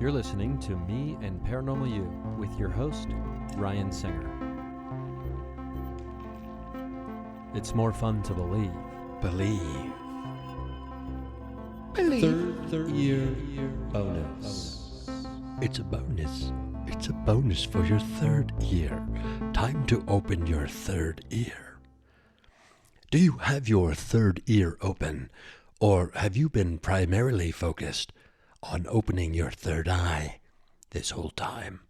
You're listening to Me and Paranormal You with your host, Ryan Singer. It's more fun to believe. Believe. Third year bonus. It's a bonus. It's a bonus for your third year. Time to open your third ear. Do you have your third ear open? Or have you been primarily focused on opening your third eye this whole time?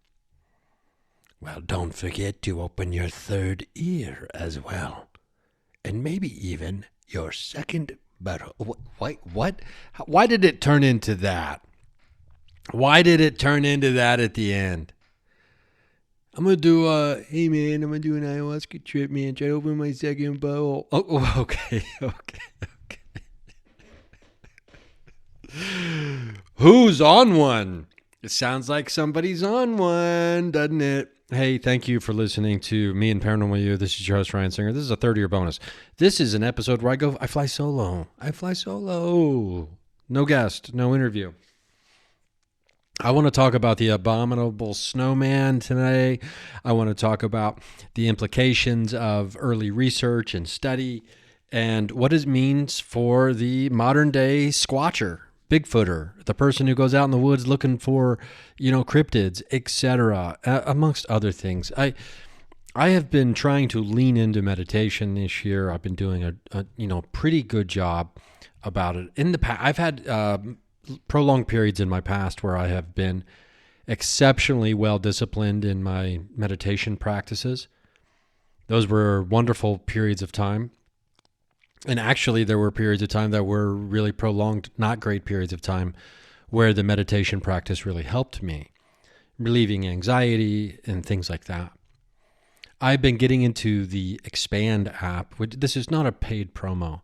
Well, don't forget to open your third ear as well. And maybe even your second butthole. What? Why did it turn into that? Why did it turn into that at the end? I'm going to do, hey man, I'm going to do an ayahuasca trip, man. Try to open my second butthole. Oh, okay. Who's on one? It sounds like somebody's on one, doesn't it? Hey, thank you for listening to Me and Paranormal You. This is your host, Ryan Singer. This is a third year bonus. This is an episode where I fly solo. No guest, no interview. I want to talk about the Abominable Snowman today. I want to talk about the implications of early research and study and what it means for the modern day squatcher, Bigfooter, the person who goes out in the woods looking for, cryptids, etc., amongst other things. I have been trying to lean into meditation this year. I've been doing a pretty good job about it. In the past, I've had prolonged periods in my past where I have been exceptionally well disciplined in my meditation practices. Those were wonderful periods of time. And actually, there were periods of time that were really prolonged, not great periods of time, where the meditation practice really helped me, relieving anxiety and things like that. I've been getting into the Expand app, which this is not a paid promo.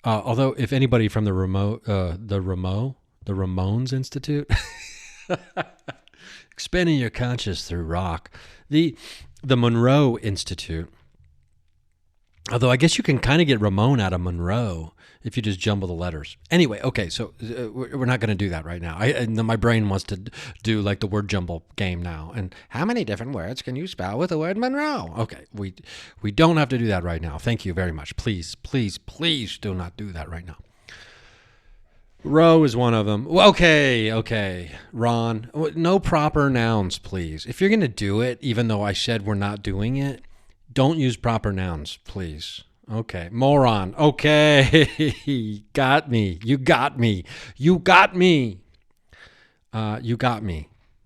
Although, if anybody from the Ramones Institute, expanding your conscious through rock, the Monroe Institute. Although I guess you can kind of get Ramon out of Monroe if you just jumble the letters. Anyway, okay, so we're not going to do that right now. My brain wants to do like the word jumble game now. And how many different words can you spell with the word Monroe? Okay, we don't have to do that right now. Thank you very much. Please do not do that right now. Row is one of them. Okay, Ron. No proper nouns, please. If you're going to do it, even though I said we're not doing it, don't use proper nouns, please. Okay. Moron. Okay. Got me. You got me.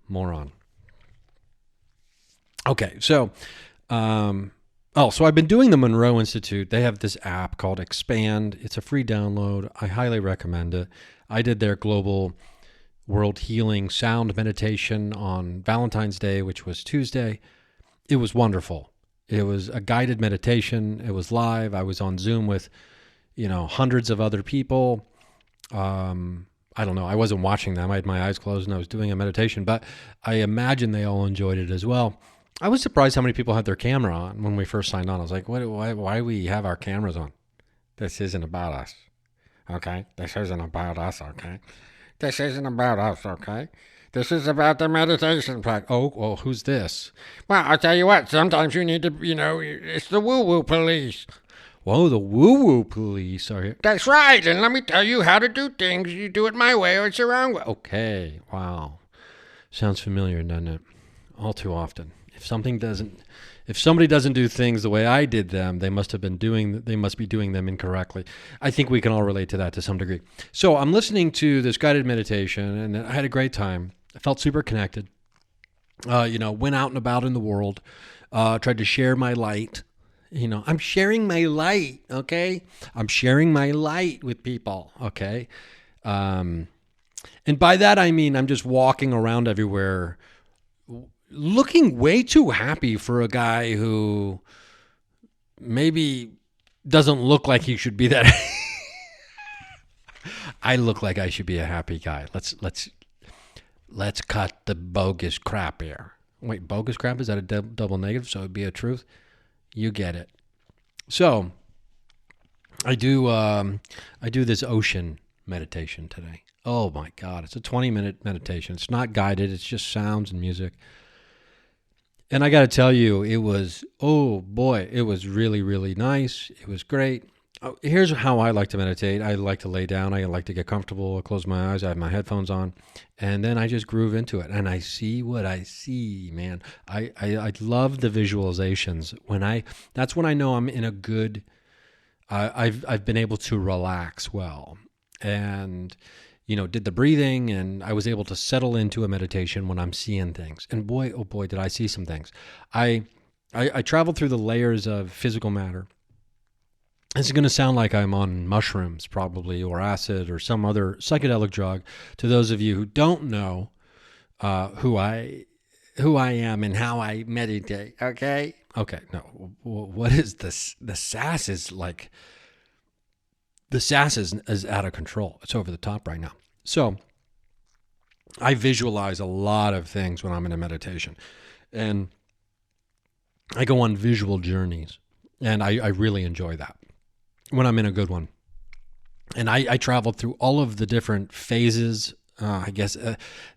Moron. Okay. So, so I've been doing the Monroe Institute. They have this app called Expand. It's a free download. I highly recommend it. I did their global world healing sound meditation on Valentine's Day, which was Tuesday. It was wonderful. It was a guided meditation. It was live. I was on Zoom with, hundreds of other people. I don't know. I wasn't watching them. I had my eyes closed and I was doing a meditation, but I imagine they all enjoyed it as well. I was surprised how many people had their camera on when we first signed on. I was like, why do we have our cameras on? This isn't about us. Okay? This isn't about us, okay? This isn't about us, okay? This is about the meditation practice. Oh, well, who's this? Well, I'll tell you what. Sometimes you need to, it's the woo-woo police. Whoa, the woo-woo police are here. That's right. And let me tell you how to do things. You do it my way or it's the wrong way. Okay. Wow. Sounds familiar, doesn't it? All too often. If somebody doesn't do things the way I did them, they must be doing them incorrectly. I think we can all relate to that to some degree. So I'm listening to this guided meditation and I had a great time. I felt super connected. Went out and about in the world, tried to share my light. I'm sharing my light, okay? I'm sharing my light with people, okay? And by that, I mean I'm just walking around everywhere looking way too happy for a guy who maybe doesn't look like he should be that. I look like I should be a happy guy. Let's cut the bogus crap here. Wait, bogus crap? Is that a double negative? So it'd be a truth? You get it. So I do this ocean meditation today. Oh my God. It's a 20-minute meditation. It's not guided. It's just sounds and music. And I got to tell you, it was, oh boy, it was really, really nice. It was great. Here's how I like to meditate. I like to lay down. I like to get comfortable. I close my eyes. I have my headphones on. And then I just groove into it. And I see what I see, man. I love the visualizations. That's when I know I'm in a good, I've been able to relax well. And, did the breathing, and I was able to settle into a meditation when I'm seeing things. And boy, oh boy, did I see some things. I traveled through the layers of physical matter. This is going to sound like I'm on mushrooms probably, or acid, or some other psychedelic drug. To those of you who don't know who I am and how I meditate, okay? Okay, no. What is this? The sass is like, the sass is out of control. It's over the top right now. So I visualize a lot of things when I'm in a meditation. And I go on visual journeys. And I really enjoy that when I'm in a good one. And I traveled through all of the different phases. I guess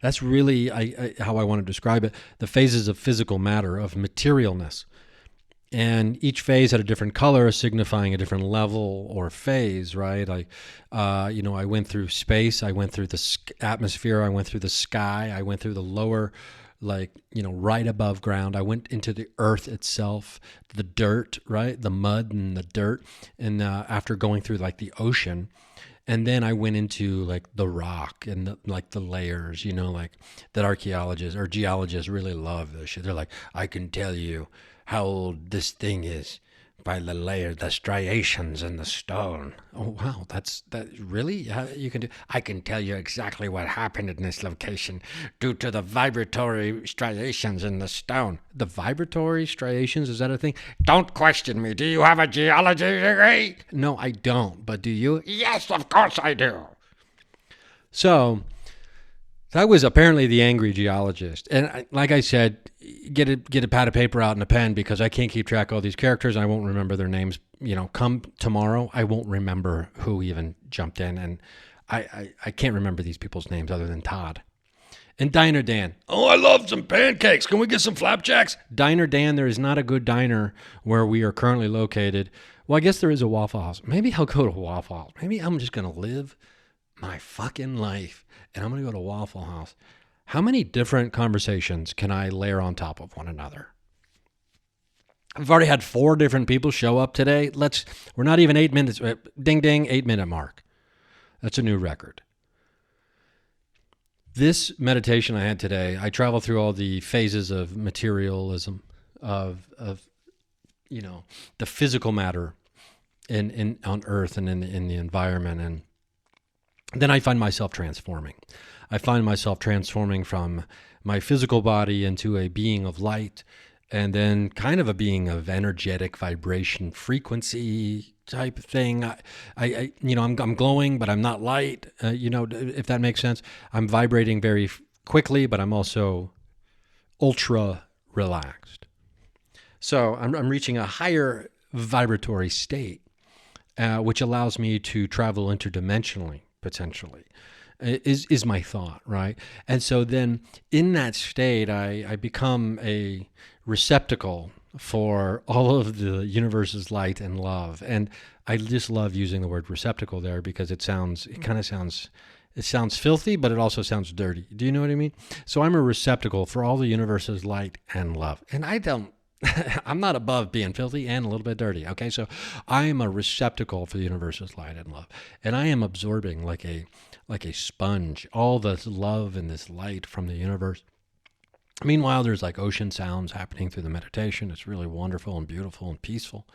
that's really how I want to describe it. The phases of physical matter, of materialness. And each phase had a different color, signifying a different level or phase, right? I went through space. I went through the atmosphere. I went through the sky. I went through the lower, right above ground. I went into the earth itself, the dirt, right? The mud and the dirt. And after going through like the ocean, and then I went into like the rock and the layers, that archaeologists or geologists really love this shit. They're like, I can tell you how old this thing is by the layer, the striations in the stone. Oh, wow. That really? How you can do? I can tell you exactly what happened in this location due to the vibratory striations in the stone. The vibratory striations? Is that a thing? Don't question me. Do you have a geology degree? No, I don't. But do you? Yes, of course I do. So I was apparently the angry geologist. And like I said, get a pad of paper out and a pen, because I can't keep track of all these characters. And I won't remember their names. Come tomorrow, I won't remember who even jumped in. And I can't remember these people's names other than Todd. And Diner Dan. Oh, I love some pancakes. Can we get some flapjacks? Diner Dan, there is not a good diner where we are currently located. Well, I guess there is a Waffle House. Maybe I'll go to Waffle House. Maybe I'm just going to live my fucking life, and I'm going to go to Waffle House. How many different conversations can I layer on top of one another? I've already had 4 different people show up today. We're not even 8 minutes. Ding, ding, 8-minute mark. That's a new record. This meditation I had today, I traveled through all the phases of materialism, of the physical matter on Earth and in the environment, and then I find myself transforming. I find myself transforming from my physical body into a being of light, and then kind of a being of energetic vibration, frequency type thing. I'm glowing, but I'm not light. If that makes sense. I'm vibrating very quickly, but I'm also ultra relaxed. So I'm reaching a higher vibratory state, which allows me to travel interdimensionally. Potentially is my thought, right? And so then in that state, I become a receptacle for all of the universe's light and love. And I just love using the word receptacle there, because it sounds filthy, but it also sounds dirty. Do you know what I mean? So I'm a receptacle for all the universe's light and love. And I'm not above being filthy and a little bit dirty. Okay. So I am a receptacle for the universe's light and love. And I am absorbing like a sponge, all this love and this light from the universe. Meanwhile, there's like ocean sounds happening through the meditation. It's really wonderful and beautiful and peaceful.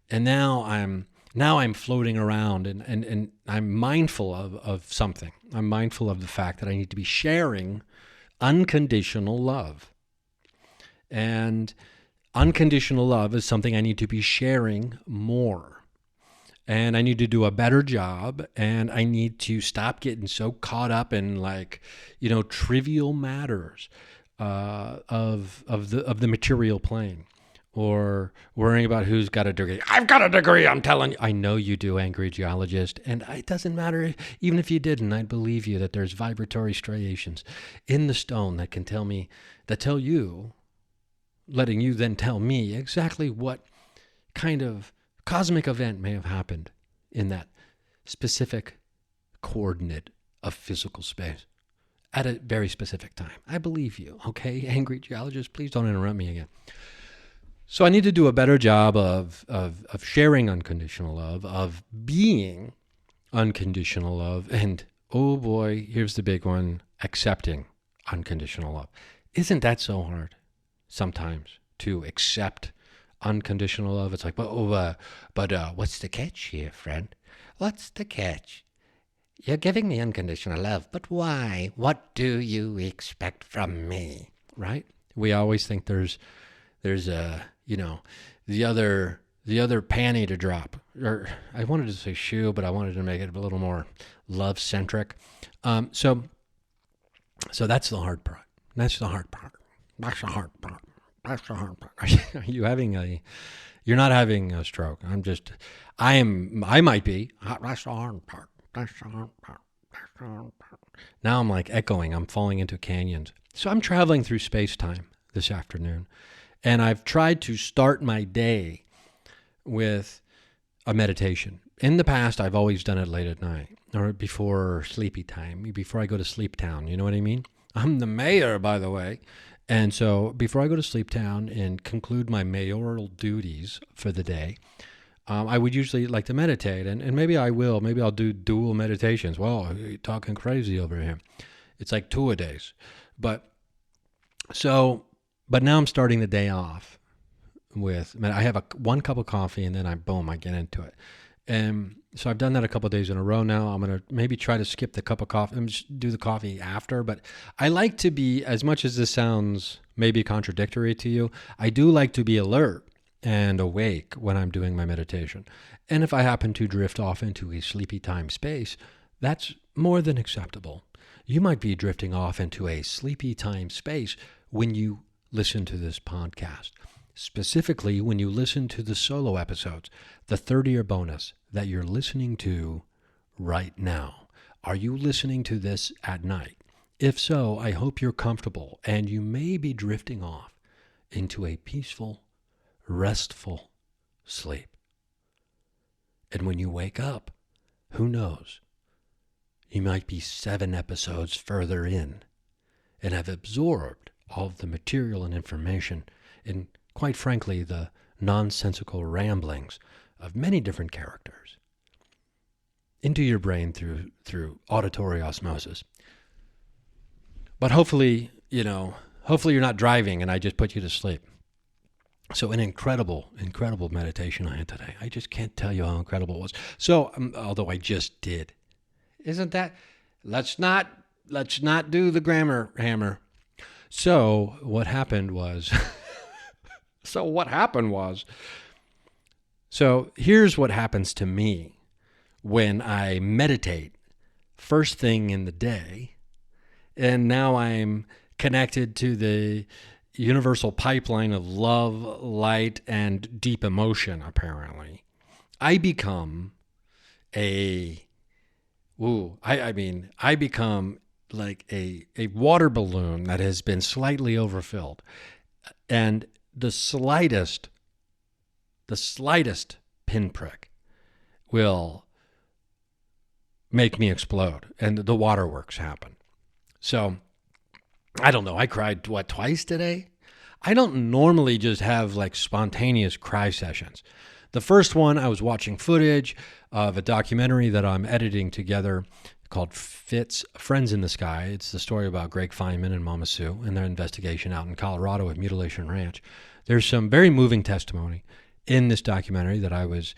And now I'm floating around and I'm mindful of something. I'm mindful of the fact that I need to be sharing unconditional love. And unconditional love is something I need to be sharing more. And I need to do a better job, and I need to stop getting so caught up in trivial matters of the material plane, or worrying about who's got a degree. I've got a degree, I'm telling you. I know you do, angry geologist. And it doesn't matter. Even if you didn't, I'd believe you that there's vibratory striations in the stone that can tell you, letting you then tell me exactly what kind of cosmic event may have happened in that specific coordinate of physical space at a very specific time. I believe you, okay? Angry geologist, please don't interrupt me again. So I need to do a better job of sharing unconditional love, of being unconditional love, and oh boy, here's the big one, accepting unconditional love. Isn't that so hard sometimes to accept unconditional love? It's like, but what's the catch here, friend? What's the catch? You're giving me unconditional love, but why? What do you expect from me? Right? We always think there's a, the other panty to drop. Or I wanted to say shoe, but I wanted to make it a little more love-centric. So that's the hard part. That's the hard part. That's the hard part. That's the hard part. Are you having you're not having a stroke. I might be. That's the hard part. That's the hard part. That's the hard part. Now I'm like echoing. I'm falling into canyons. So I'm traveling through space-time this afternoon. And I've tried to start my day with a meditation. In the past, I've always done it late at night or before sleepy time, before I go to Sleep Town. You know what I mean? I'm the mayor, by the way. And so before I go to Sleep Town and conclude my mayoral duties for the day, I would usually like to meditate. And maybe I will. Maybe I'll do dual meditations. Well, you're talking crazy over here. It's like 2-a-days. But now I'm starting the day off with, I have one cup of coffee and then I get into it. And so I've done that a couple of days in a row now. I'm going to maybe try to skip the cup of coffee and just do the coffee after. But I like to be, as much as this sounds maybe contradictory to you, I do like to be alert and awake when I'm doing my meditation. And if I happen to drift off into a sleepy time space, that's more than acceptable. You might be drifting off into a sleepy time space when you listen to this podcast. Specifically, when you listen to the solo episodes, the 30-year bonus that you're listening to right now. Are you listening to this at night? If so, I hope you're comfortable and you may be drifting off into a peaceful, restful sleep. And when you wake up, who knows? You might be 7 episodes further in and have absorbed all of the material and information and, quite frankly, the nonsensical ramblings of many different characters into your brain through auditory osmosis. But hopefully you're not driving and I just put you to sleep. So an incredible, incredible meditation I had today. I just can't tell you how incredible it was. So, although I just did. Isn't that? Let's not do the grammar hammer. So what happened was, here's what happens to me when I meditate first thing in the day, and now I'm connected to the universal pipeline of love, light, and deep emotion, apparently. I become I become like a water balloon that has been slightly overfilled. And the slightest pinprick will make me explode and the waterworks happen. So I don't know. I cried, twice today? I don't normally just have like spontaneous cry sessions. The first one, I was watching footage of a documentary that I'm editing together called Friends in the Sky. It's the story about Greg Feynman and Mama Sue and their investigation out in Colorado at Mutilation Ranch. There's some very moving testimony in this documentary that I was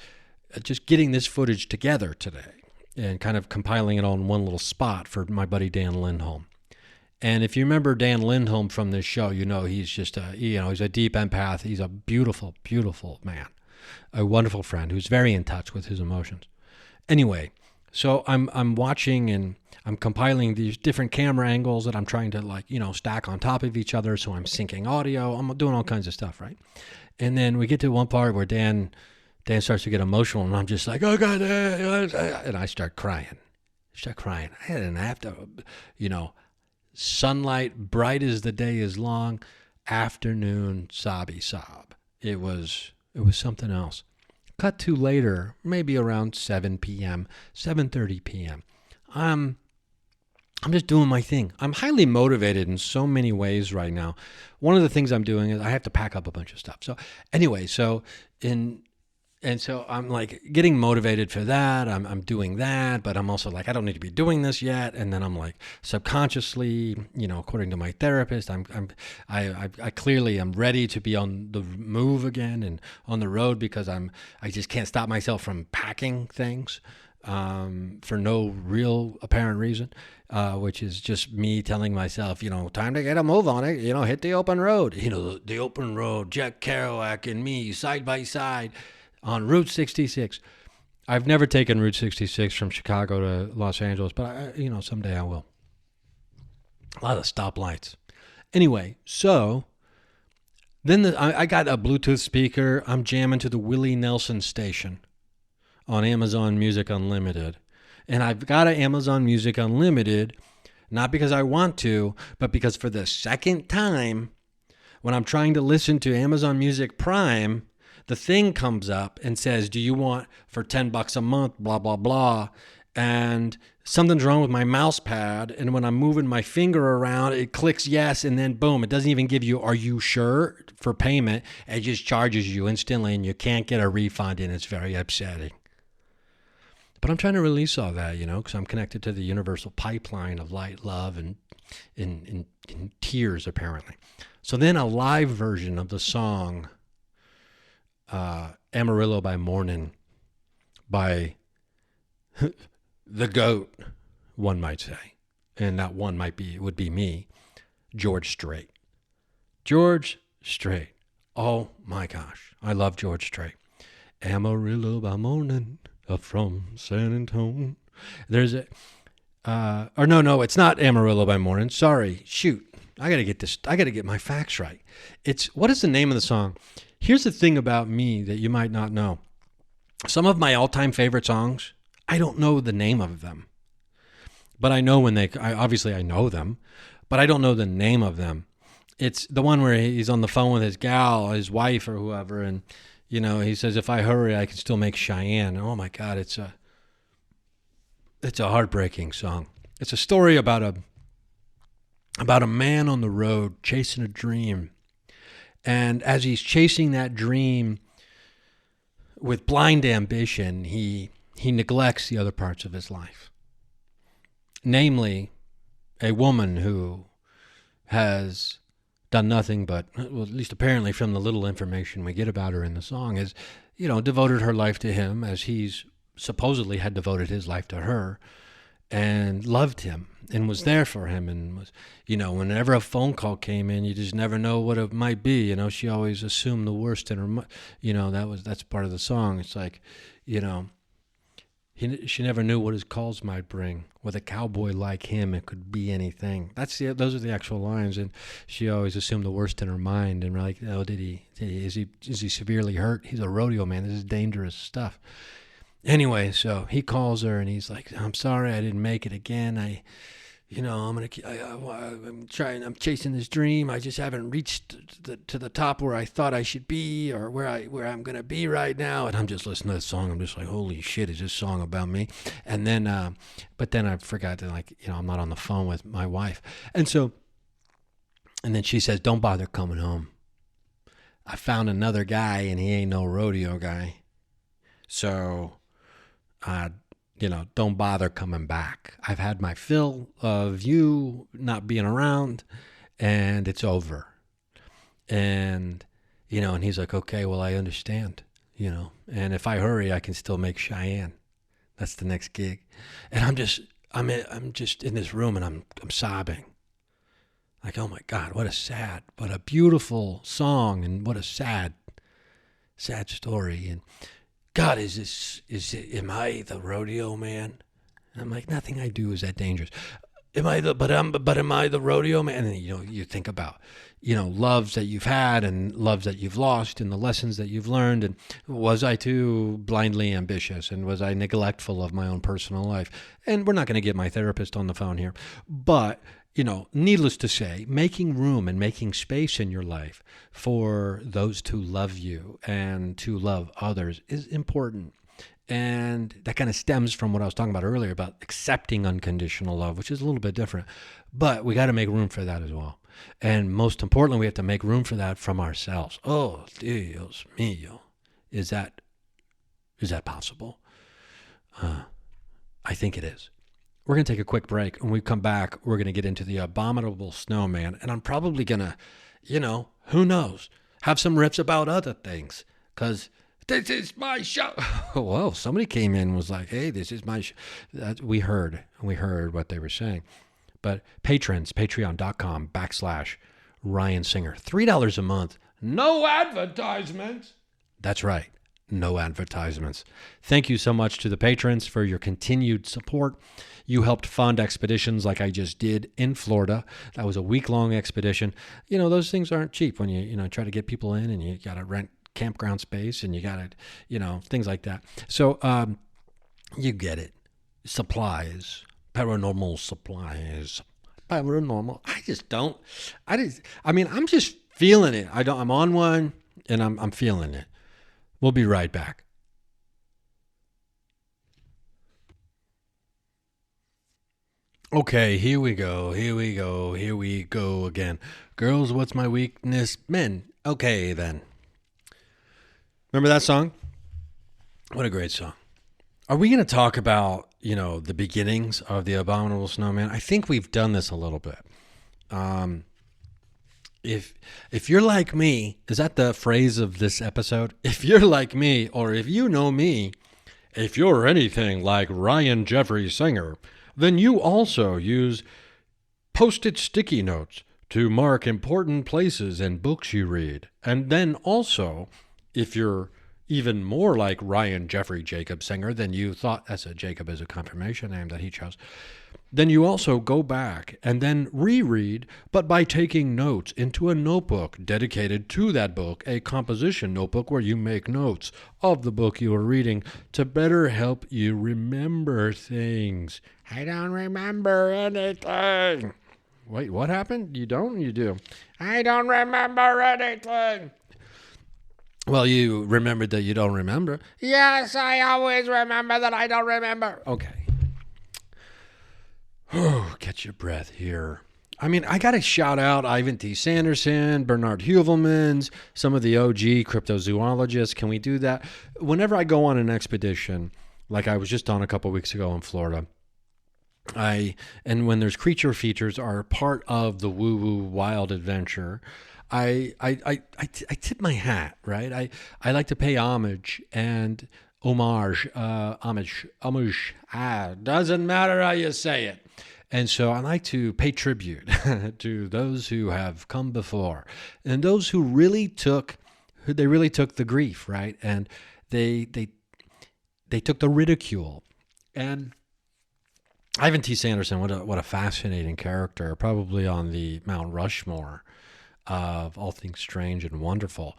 just getting this footage together today and kind of compiling it all in one little spot for my buddy Dan Lindholm. And if you remember Dan Lindholm from this show, he's just he's a deep empath. He's a beautiful, beautiful man, a wonderful friend who's very in touch with his emotions. Anyway, so I'm watching and I'm compiling these different camera angles that I'm trying to stack on top of each other. So I'm syncing audio. I'm doing all kinds of stuff, right? And then we get to one part where Dan starts to get emotional, and I'm just like, oh God, and I start crying. I didn't have to, sunlight bright as the day is long, afternoon sobby sob. It was something else. Cut to later, maybe around 7 p.m., 7:30 p.m. I'm just doing my thing. I'm highly motivated in so many ways right now. One of the things I'm doing is I have to pack up a bunch of stuff. So anyway, so I'm like getting motivated for that. I'm doing that, but I'm also like, I don't need to be doing this yet. And then I'm like subconsciously, according to my therapist, I clearly am ready to be on the move again and on the road because I just can't stop myself from packing things for no real apparent reason, which is just me telling myself, time to get a move on it, hit the open road, the open road, Jack Kerouac and me side by side on Route 66. I've never taken Route 66 from Chicago to Los Angeles, but someday I will. A lot of stoplights. Anyway, so then I got a Bluetooth speaker. I'm jamming to the Willie Nelson station on Amazon Music Unlimited. And I've got an Amazon Music Unlimited, not because I want to, but because for the second time, when I'm trying to listen to Amazon Music Prime, the thing comes up and says, do you want for $10 a month, blah, blah, blah. And something's wrong with my mouse pad. And when I'm moving my finger around, it clicks yes. And then boom, it doesn't even give you, are you sure for payment? It just charges you instantly and you can't get a refund. And it's very upsetting. But I'm trying to release all that, because I'm connected to the universal pipeline of light, love, and in tears, apparently. So then a live version of the song Amarillo by Morning by the GOAT, one might say. And that one would be me, George Strait. George Strait. Oh my gosh. I love George Strait. Amarillo by morning from San Antonio. There's a, no, it's not Amarillo by morning. Sorry. Shoot. I got to get my facts right. What is the name of the song? Here's the thing about me that you might not know. Some of my all-time favorite songs, I don't know the name of them. But I know obviously I know them, but I don't know the name of them. It's the one where he's on the phone with his gal, his wife or whoever, and, he says, if I hurry, I can still make Cheyenne. Oh my God, it's a heartbreaking song. It's a story about a man on the road chasing a dream. And as he's chasing that dream with blind ambition, he neglects the other parts of his life. Namely, a woman who has done nothing but, well, at least apparently from the little information we get about her in the song, is, devoted her life to him as he's supposedly had devoted his life to her, and loved him and was there for him, and was, whenever a phone call came in, you just never know what it might be. She always assumed the worst in her, that's part of the song. It's like, she never knew what his calls might bring. With a cowboy like him, it could be anything. Those are the actual lines, and she always assumed the worst in her mind. And we're like, oh, is he severely hurt? He's a rodeo man. This is dangerous stuff. Anyway, so he calls her and he's like, I'm sorry I didn't make it again. I'm chasing this dream. I just haven't reached to the top where I thought I should be, or where I'm going to be right now. And I'm just listening to this song. I'm just like, holy shit, is this song about me? And then, but then I forgot to I'm not on the phone with my wife. And then she says, don't bother coming home. I found another guy and he ain't no rodeo guy. So, don't bother coming back. I've had my fill of you not being around, and it's over. And, and he's like, okay, well, I understand, and if I hurry, I can still make Cheyenne. That's the next gig. And I'm just in this room and I'm sobbing. Like, oh my God, what a beautiful song, and what a sad story. And God, am I the rodeo man? And I'm like, nothing I do is that dangerous. am I the rodeo man? And you think about, loves that you've had and loves that you've lost and the lessons that you've learned. And was I too blindly ambitious? And was I neglectful of my own personal life? And we're not going to get my therapist on the phone here, but needless to say, making room and making space in your life for those to love you and to love others is important. And that kind of stems from what I was talking about earlier about accepting unconditional love, which is a little bit different. But we got to make room for that as well. And most importantly, we have to make room for that from ourselves. Oh, Dios mío. Is that possible? I think it is. We're going to take a quick break. When we come back, we're going to get into the Abominable Snowman. And I'm probably going to, who knows, have some riffs about other things. Because this is my show. Whoa, somebody came in and was like, hey, this is my show. We heard what they were saying. But patrons, patreon.com/Ryan Singer. $3 a month. No advertisements. That's right. No advertisements. Thank you so much to the patrons for your continued support. You helped fund expeditions like I just did in Florida. That was a week-long expedition. Those things aren't cheap when you try to get people in and you got to rent campground space and you got to, things like that. So you get it. Supplies, paranormal supplies, paranormal. I'm just feeling it. I'm on one and I'm feeling it. We'll be right back. Okay, here we go again. Girls, what's my weakness? Men. Okay, then. Remember that song? What a great song. Are we going to talk about, the beginnings of the Abominable Snowman? I think we've done this a little bit. If you're like me, is that the phrase of this episode? If you're like me, or if you know me, if you're anything like Ryan Jeffrey Singer, then you also use Post-it sticky notes to mark important places and books you read. And then also, if you're even more like Ryan Jeffrey Jacob Singer than you thought, Jacob is a confirmation name that he chose, then you also go back and then reread, but by taking notes into a notebook dedicated to that book, a composition notebook where you make notes of the book you are reading to better help you remember things. I don't remember anything. Wait, what happened? You don't? You do. I don't remember anything. Well, you remembered that you don't remember. Yes, I always remember that I don't remember. Okay. Oh, catch your breath here. I got to shout out Ivan T. Sanderson, Bernard Heuvelmans, some of the OG cryptozoologists. Can we do that? Whenever I go on an expedition, like I was just on a couple weeks ago in Florida, and when there's creature features are part of the woo-woo wild adventure, I tip my hat, right? I like to pay homage and homage, doesn't matter how you say it. And so I like to pay tribute to those who have come before and those who really took the grief, right? And they took the ridicule. And Ivan T. Sanderson, what a fascinating character, probably on the Mount Rushmore of all things strange and wonderful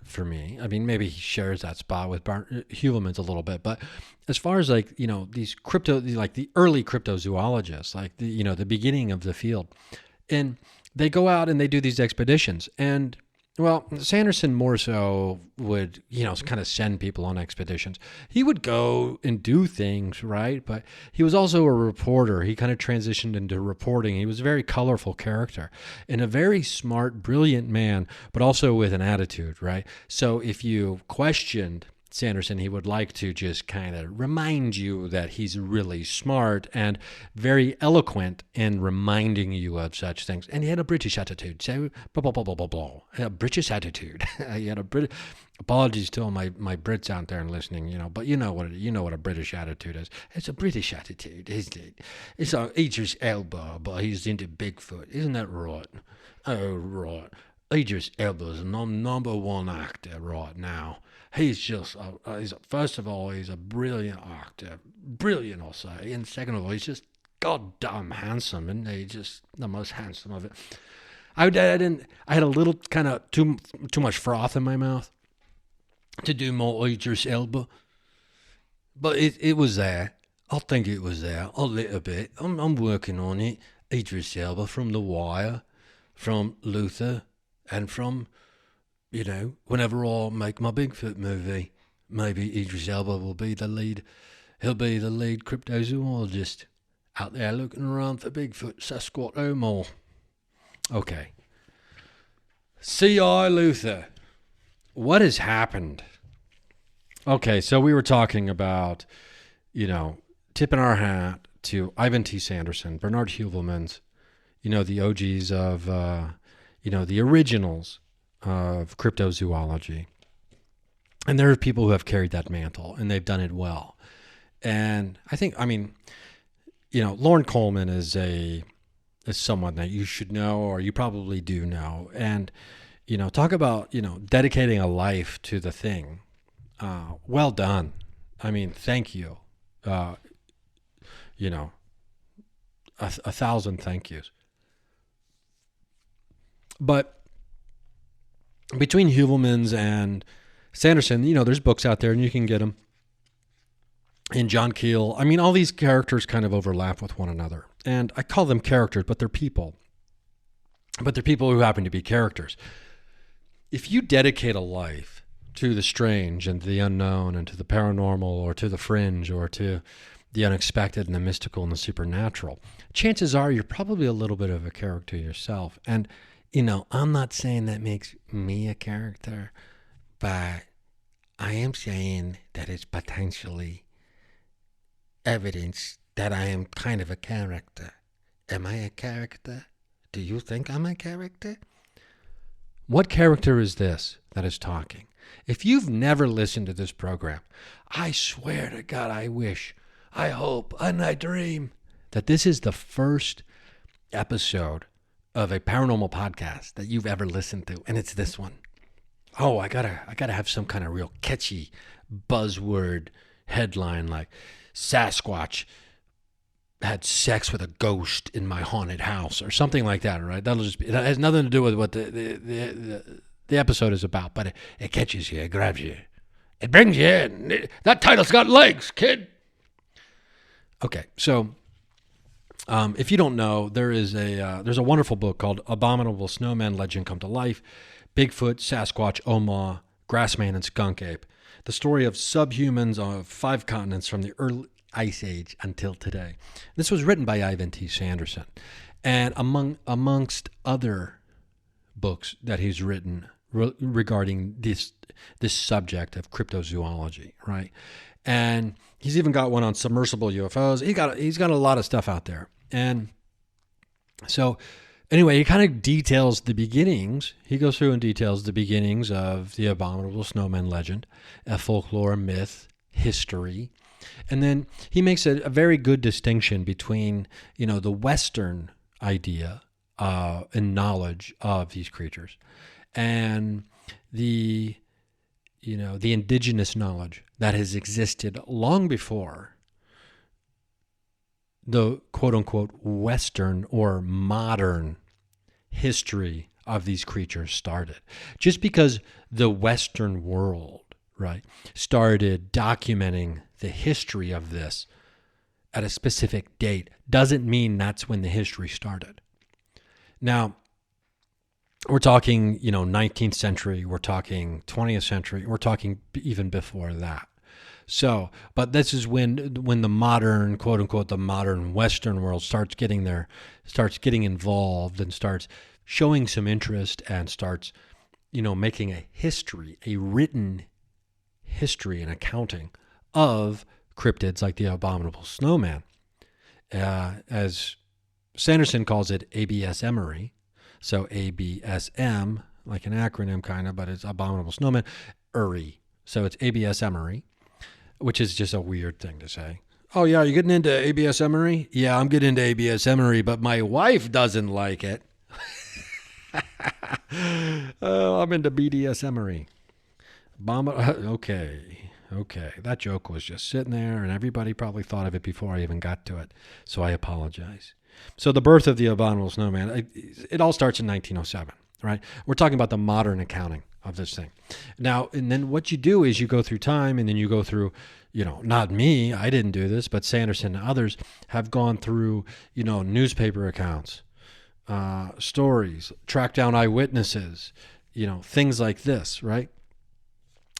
for me. Maybe he shares that spot with Heuvelmans a little bit, but as far as these the early cryptozoologists, the beginning of the field, and they go out and they do these expeditions. And well, Sanderson more so would, kind of send people on expeditions. He would go and do things, right? But he was also a reporter. He kind of transitioned into reporting. He was a very colorful character and a very smart, brilliant man, but also with an attitude, right? So if you questioned Sanderson, he would like to just kind of remind you that he's really smart and very eloquent in reminding you of such things. And he had a British attitude. So, blah, blah, blah, blah, blah. A British attitude. He had a British. Apologies to all my Brits out there and listening, but you know what a British attitude is. It's a British attitude, isn't it? It's Idris Elba, but he's into Bigfoot. Isn't that right? Oh, right. Idris Elba's number one actor right now. He's just, first of all, he's a brilliant actor. Brilliant, I'll say. And second of all, he's just goddamn handsome, and they just the most handsome of it. I had a little kind of too much froth in my mouth to do more Idris Elba, but it was there. I think it was there a little bit. I'm working on it. Idris Elba from The Wire, from Luther, and from, whenever I make my Bigfoot movie, maybe Idris Elba will be the lead. He'll be the lead cryptozoologist out there looking around for Bigfoot, Sasquatch, Oh-Mah. Okay. C.I. Luther. What has happened? Okay, so we were talking about, tipping our hat to Ivan T. Sanderson, Bernard Heuvelmans, the OGs of, the originals of cryptozoology. And there are people who have carried that mantle, and they've done it well. And Lorne Coleman is someone that you should know, or you probably do know. And, talk about, dedicating a life to the thing. Well done. Thank you. A 1,000 thank yous. But between Heuvelmans and Sanderson, there's books out there and you can get them. And John Keel, all these characters kind of overlap with one another. And I call them characters, but they're people. But they're people who happen to be characters. If you dedicate a life to the strange and the unknown and to the paranormal or to the fringe or to the unexpected and the mystical and the supernatural, chances are you're probably a little bit of a character yourself. And, I'm not saying that makes me a character, but I am saying that it's potentially evidence that I am kind of a character. Am I a character? Do you think I'm a character? What character is this that is talking? If you've never listened to this program, I swear to God, I wish, I hope, and I dream that this is the first episode of a paranormal podcast that you've ever listened to, and it's this one. Oh, I gotta have some kind of real catchy buzzword headline like Sasquatch had sex with a ghost in my haunted house or something like that, right? It has nothing to do with what the episode is about, but it catches you, it grabs you, it brings you in. That title's got legs, kid. Okay, so if you don't know, there's a wonderful book called Abominable Snowmen, Legend Come to Life, Bigfoot, Sasquatch, Oh-Mah, Grassman, and Skunk Ape. The story of subhumans on 5 continents from the early Ice Age until today. This was written by Ivan T. Sanderson. And amongst other books that he's written regarding this subject of cryptozoology, right? And he's even got one on submersible UFOs. He's got a lot of stuff out there. And so anyway, he kind of details the beginnings. He goes through and details the beginnings of the Abominable Snowmen legend, a folklore, myth, history. And then he makes a very good distinction between, the Western idea and knowledge of these creatures and the indigenous knowledge that has existed long before the quote-unquote Western or modern history of these creatures started. Just because the Western world, right, started documenting the history of this at a specific date doesn't mean that's when the history started. Now, we're talking, 19th century, we're talking 20th century, we're talking even before that. So, but this is when the modern, quote unquote, the modern Western world starts getting involved and starts showing some interest and starts, making a written history and accounting of cryptids like the Abominable Snowman. As Sanderson calls it, ABS-emery. So ABSM, like an acronym kind of, but it's Abominable Snowman, Uri. So it's ABS-emery, which is just a weird thing to say. Oh, yeah, you getting into ABS-emery? Yeah, I'm getting into ABS-emery, but my wife doesn't like it. Oh, I'm into BDS-emery. Okay. Okay. That joke was just sitting there, and everybody probably thought of it before I even got to it. So I apologize. So the birth of the Abominable Snowman, it all starts in 1907, right? We're talking about the modern accounting of this thing. Now, and then what you do is you go through time, and then you go through, not me, I didn't do this, but Sanderson and others have gone through, newspaper accounts, stories, track down eyewitnesses, things like this, right?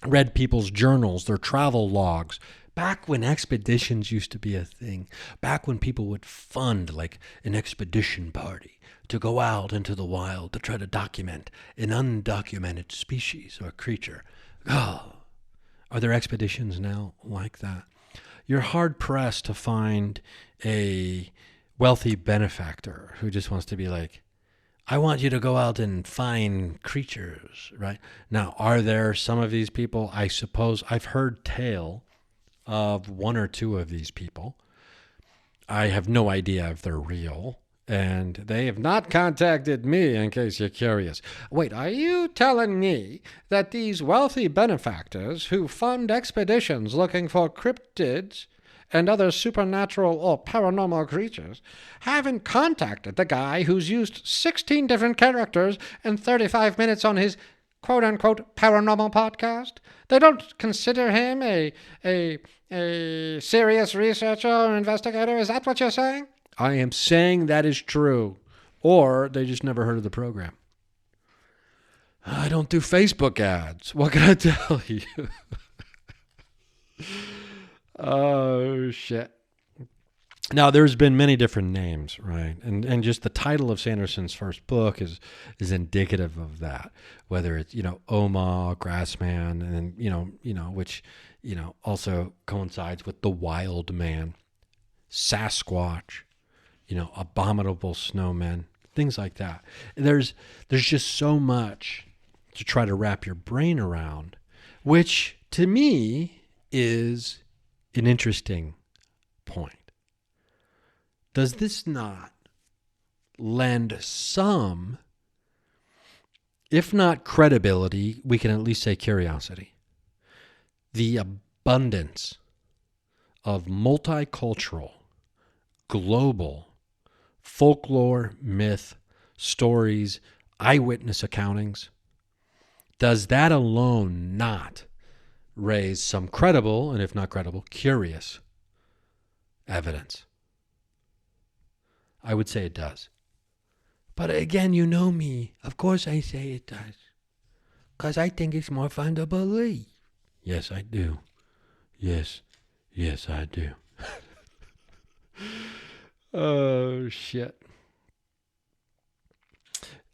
Read people's journals, their travel logs. Back when expeditions used to be a thing, back when people would fund like an expedition party to go out into the wild to try to document an undocumented species or creature. Oh, are there expeditions now like that? You're hard pressed to find a wealthy benefactor who just wants to be like, I want you to go out and find creatures, right? Now, are there some of these people? I suppose I've heard tale of one or two of these people. I have no idea if they're real, and they have not contacted me, in case you're curious. Wait, are you telling me that these wealthy benefactors who fund expeditions looking for cryptids and other supernatural or paranormal creatures haven't contacted the guy who's used 16 different characters and 35 minutes on his quote-unquote paranormal podcast? They don't consider him a serious researcher or investigator? Is that what you're saying? I am saying that is true. Or they just never heard of the program. I don't do Facebook ads. What can I tell you? Oh, shit. Now, there's been many different names, right? And just the title of Sanderson's first book is indicative of that. Whether it's, Oh-Mah, Grassman, and which, also coincides with the Wild Man, Sasquatch, Abominable Snowmen, things like that. There's just so much to try to wrap your brain around, which to me is an interesting point. Does this not lend some, if not credibility, we can at least say curiosity? The abundance of multicultural, global, folklore, myth, stories, eyewitness accountings, does that alone not raise some credible, and if not credible, curious evidence? I would say it does. But again, you know me. Of course I say it does. Because I think it's more fun to believe. Yes, I do. Yes, I do. Oh, shit.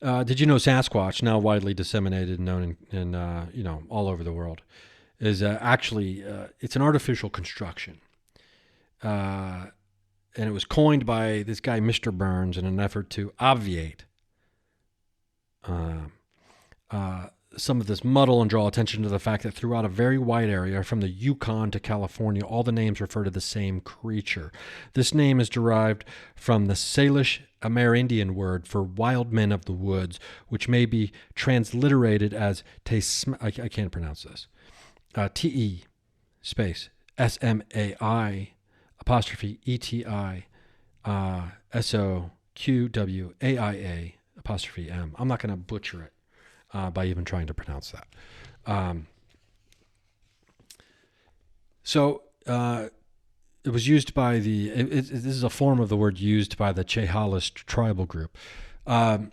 Did you know Sasquatch, now widely disseminated and known in all over the world, is actually, it's an artificial construction. And it was coined by this guy, Mr. Burns, in an effort to obviate some of this muddle and draw attention to the fact that throughout a very wide area, from the Yukon to California, all the names refer to the same creature. This name is derived from the Salish Amerindian word for wild men of the woods, which may be transliterated as I can't pronounce this. T-E space S-M-A-I apostrophe E-T-I S-O-Q-W-A-I-A apostrophe M. I'm not going to butcher it by even trying to pronounce that. So it was used by this is a form of the word used by the Chehalis tribal group. Now,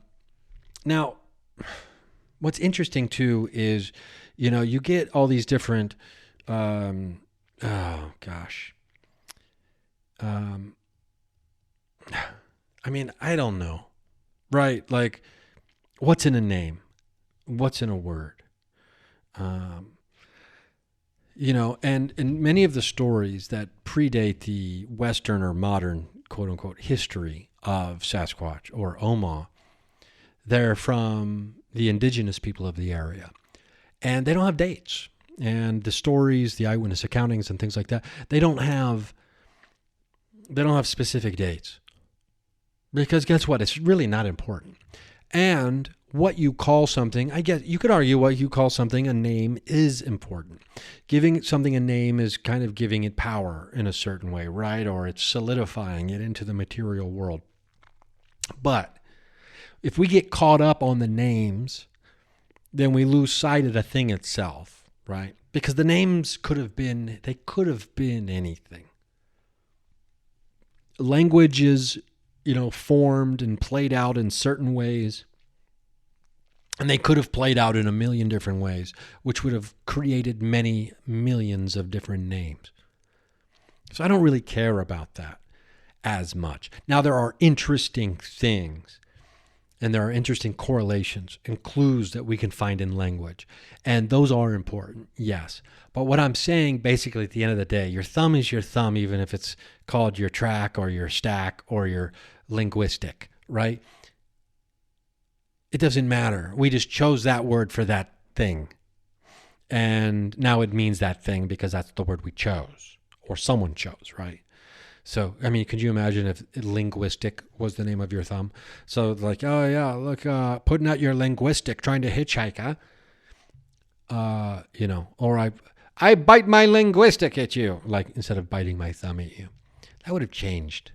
what's interesting too is, you get all these different, I don't know, right? Like, what's in a name? What's in a word? And many of the stories that predate the Western or modern, quote unquote, history of Sasquatch or Oh-Mah, they're from the indigenous people of the area. And they don't have dates. And the stories, the eyewitness accountings and things like that, they don't have specific dates. Because guess what? It's really not important. And what you call something, I guess you could argue what you call something a name is important. Giving something a name is kind of giving it power in a certain way, right? Or it's solidifying it into the material world. But if we get caught up on the names, then we lose sight of the thing itself, right? Because the names could have been anything. Language is, formed and played out in certain ways. And they could have played out in a million different ways, which would have created many millions of different names. So I don't really care about that as much. Now, there are interesting things, and there are interesting correlations and clues that we can find in language. And those are important, yes. But what I'm saying, basically, at the end of the day, your thumb is your thumb, even if it's called your track or your stack or your linguistic, right? It doesn't matter. We just chose that word for that thing. And now it means that thing because that's the word we chose or someone chose, right? So, I mean, could you imagine if linguistic was the name of your thumb? So like, oh yeah, look, putting out your linguistic, trying to hitchhike, or I bite my linguistic at you, like instead of biting my thumb at you. That would have changed.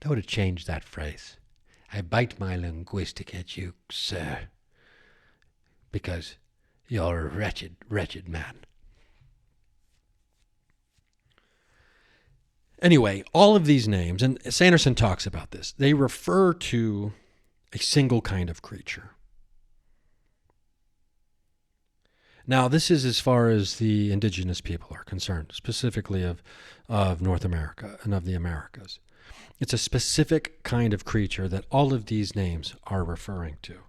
That would have changed that phrase. I bite my linguistic at you, sir, because you're a wretched, wretched man. Anyway, all of these names, and Sanderson talks about this, they refer to a single kind of creature. Now, this is as far as the indigenous people are concerned, specifically of North America and of the Americas. It's a specific kind of creature that all of these names are referring to.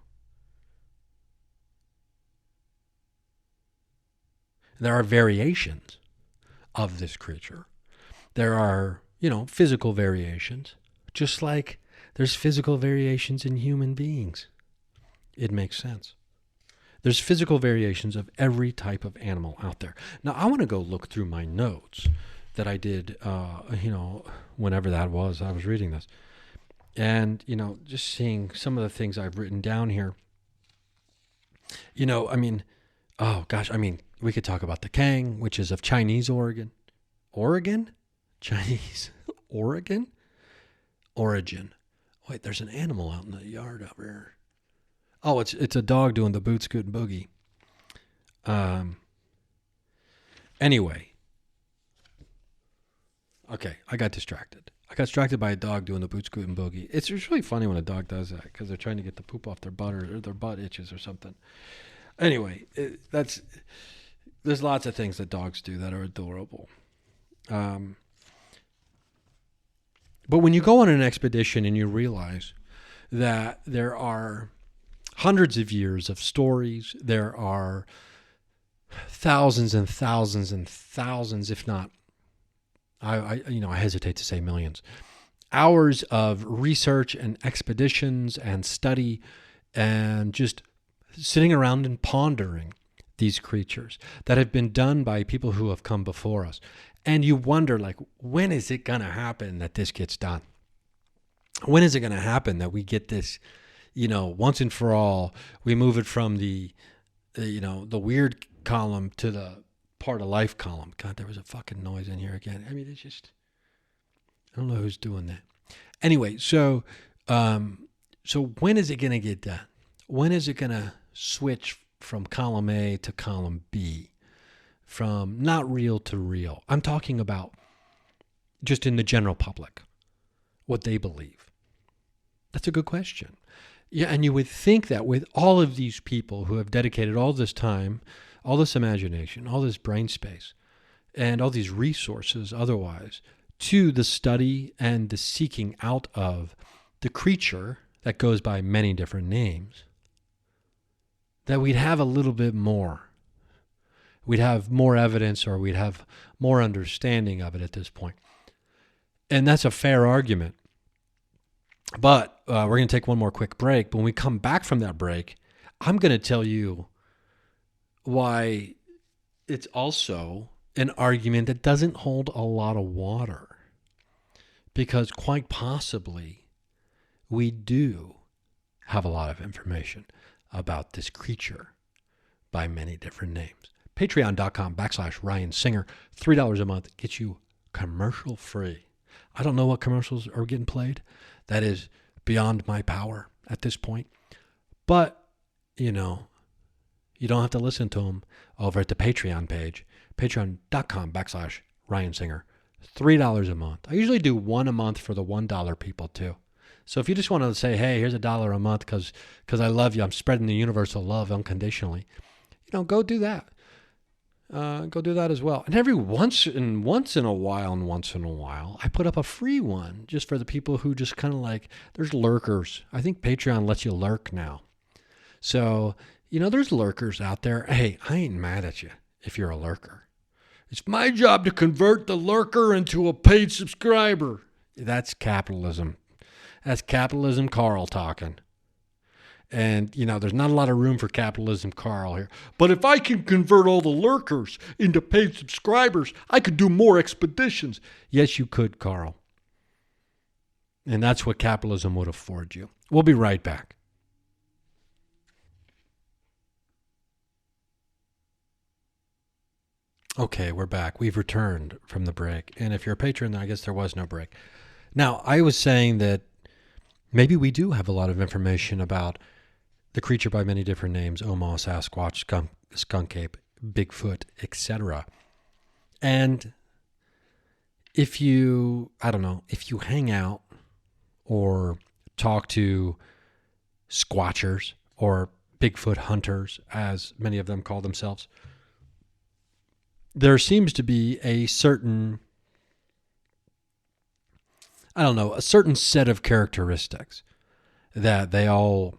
There are variations of this creature. There are, physical variations, just like there's physical variations in human beings. It makes sense. There's physical variations of every type of animal out there. Now, I want to go look through my notes that I did, whenever that was, I was reading this. And, just seeing some of the things I've written down here. We could talk about the Kang, which is of Chinese origin. Oregon? Chinese Oregon? Origin. Wait, there's an animal out in the yard over here. Oh, it's a dog doing the boot scoot and boogie. Anyway. Okay, I got distracted. I got distracted by a dog doing the boot scoot and boogie. It's really funny when a dog does that because they're trying to get the poop off their butt or their butt itches or something. Anyway, there's lots of things that dogs do that are adorable. But when you go on an expedition and you realize that there are hundreds of years of stories, there are thousands and thousands and thousands, if not, I hesitate to say millions, hours of research and expeditions and study and just sitting around and pondering these creatures that have been done by people who have come before us. And you wonder, when is it going to happen that this gets done? When is it going to happen that we get this, once and for all, we move it from the weird column to the part of life column. God, there was a fucking noise in here again. I mean, it's just, I don't know who's doing that. Anyway, so when is it going to get done? When is it going to switch from column A to column B? From not real to real. I'm talking about just in the general public, what they believe. That's a good question. Yeah, and you would think that with all of these people who have dedicated all this time, all this imagination, all this brain space, and all these resources otherwise to the study and the seeking out of the creature that goes by many different names, that we'd have a little bit more. We'd have more evidence or we'd have more understanding of it at this point. And that's a fair argument. But we're going to take one more quick break. But when we come back from that break, I'm going to tell you why it's also an argument that doesn't hold a lot of water. Because quite possibly we do have a lot of information about this creature by many different names. Patreon.com/Ryan Singer. $3 a month gets you commercial free. I don't know what commercials are getting played. That is beyond my power at this point. But, you don't have to listen to them over at the Patreon page. Patreon.com/Ryan Singer. $3 a month. I usually do one a month for the $1 people too. So if you just want to say, hey, here's $1 a month because I love you, I'm spreading the universal love unconditionally, go do that. Go do that as well. And every once in a while, I put up a free one just for the people who just kind of like, there's lurkers. I think Patreon lets you lurk now. So, there's lurkers out there. Hey, I ain't mad at you if you're a lurker. It's my job to convert the lurker into a paid subscriber. That's capitalism. That's capitalism Carl talking. And, there's not a lot of room for capitalism Carl here. But if I can convert all the lurkers into paid subscribers, I could do more expeditions. Yes, you could, Carl. And that's what capitalism would afford you. We'll be right back. Okay, we're back. We've returned from the break. And if you're a patron, I guess there was no break. Now, I was saying that maybe we do have a lot of information about the creature by many different names, Oh-Mah, Sasquatch, skunk ape, Bigfoot, etc. And if you hang out or talk to squatchers or Bigfoot hunters, as many of them call themselves, there seems to be a certain set of characteristics that they all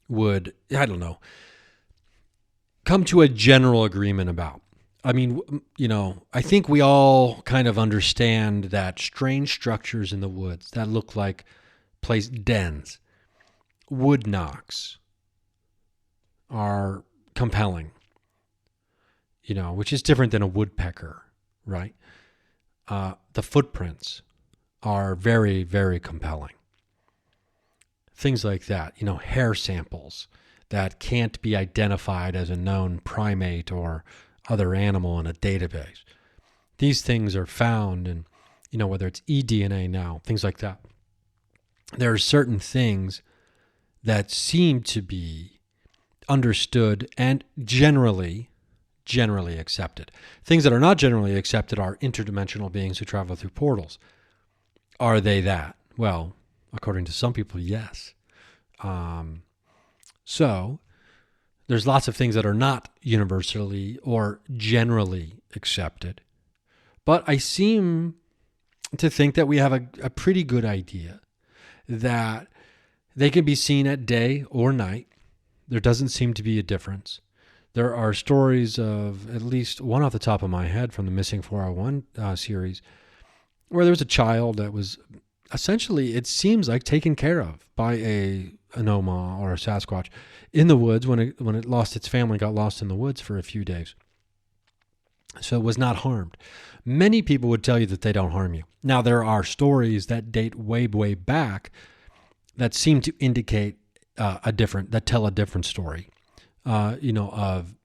would, come to a general agreement about. I mean, I think we all kind of understand that strange structures in the woods that look like dens, wood knocks, are compelling, which is different than a woodpecker, right? The footprints are very, very compelling. Things like that, hair samples that can't be identified as a known primate or other animal in a database. These things are found in, whether it's eDNA now, things like that. There are certain things that seem to be understood and generally accepted. Things that are not generally accepted are interdimensional beings who travel through portals. Are they that? Well, according to some people, yes. So there's lots of things that are not universally or generally accepted. But I seem to think that we have a pretty good idea that they can be seen at day or night. There doesn't seem to be a difference. There are stories of, at least one off the top of my head from the Missing 401 series, where there was a child that was essentially, it seems like, taken care of by an Oh-Mah or a Sasquatch in the woods when it lost its family, got lost in the woods for a few days. So it was not harmed. Many people would tell you that they don't harm you. Now, there are stories that date way, way back that seem to indicate that tell a different story, of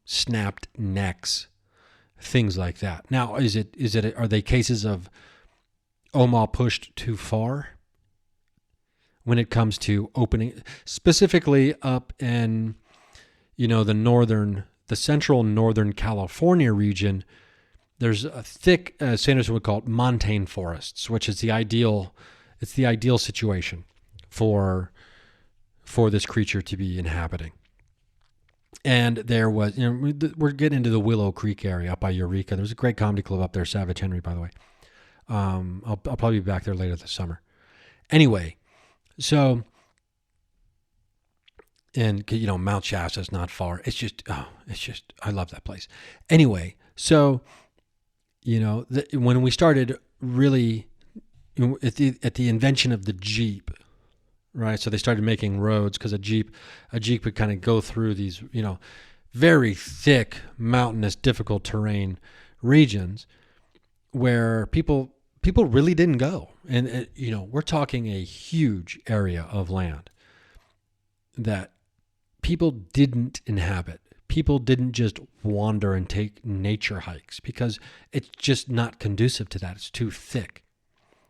snapped necks, things like that. Now, are they cases of Oh-Mah pushed too far when it comes to opening, specifically up in, the central northern California region? There's a thick, Sanderson would call it, montane forests, which is the ideal situation for this creature to be inhabiting. And there was, we're getting into the Willow Creek area up by Eureka. There's a great comedy club up there, Savage Henry, by the way. I'll probably be back there later this summer. Anyway, so, and Mount Shasta's not far. It's just, I love that place. Anyway, so, when we started really at the invention of the Jeep, right? So they started making roads because a Jeep would kind of go through these, very thick, mountainous, difficult terrain regions where people people really didn't go. And, we're talking a huge area of land that people didn't inhabit. People didn't just wander and take nature hikes because it's just not conducive to that. It's too thick.